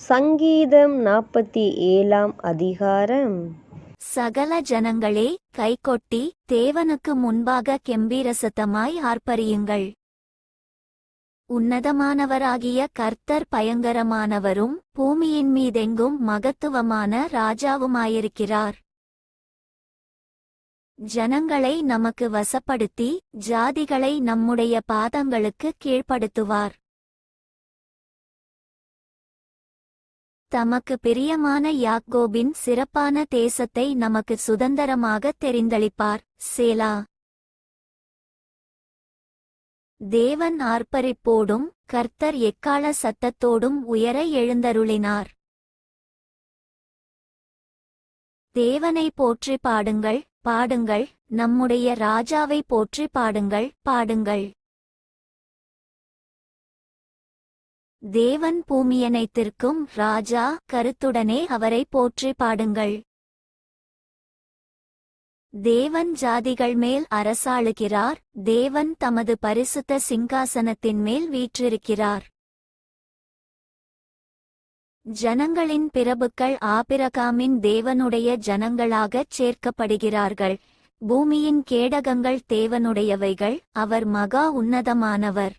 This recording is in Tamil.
சங்கீதம் 47 அதிகாரம். சகல ஜனங்களே, கைகொட்டி தேவனுக்கு முன்பாக கெம்பீரசத்தமாய் ஆர்ப்பரியுங்கள். உன்னதமானவராகிய கர்த்தர் பயங்கரமானவரும் பூமியின் மீதெங்கும் மகத்துவமான ராஜாவுமாயிருக்கிறார். ஜனங்களை நமக்கு வசப்படுத்தி ஜாதிகளை நம்முடைய பாதங்களுக்கு கீழ்ப்படுத்துவார். தமக்கு பிரியமான யாக்கோபின் சிறப்பான தேசத்தை நமக்கு சுதந்தரமாக தெரிந்தளிப்பார். சேலா. தேவன் ஆர்ப்பரிப்போடும் கர்த்தர் எக்காள சத்தத்தோடும் உயர எழுந்தருளினார். தேவனை போற்றி பாடுங்கள், பாடுங்கள், நம்முடைய ராஜாவை போற்றி பாடுங்கள், பாடுங்கள். தேவன் பூமியனைத்திற்கும் ராஜா, கருத்துடனே அவரை போற்றி பாடுங்கள். தேவன் ஜாதிகள் மேல் அரசாளுகிறார். தேவன் தமது பரிசுத்த சிங்காசனத்தின் மேல் வீற்றிருக்கிறார். ஜனங்களின் பிரபுக்கள் ஆபிரகாமின் தேவனுடைய ஜனங்களாகச் சேர்க்கப்படுகிறார்கள். பூமியின் கேடகங்கள் தேவனுடையவைகள், அவர் மகா உன்னதமானவர்.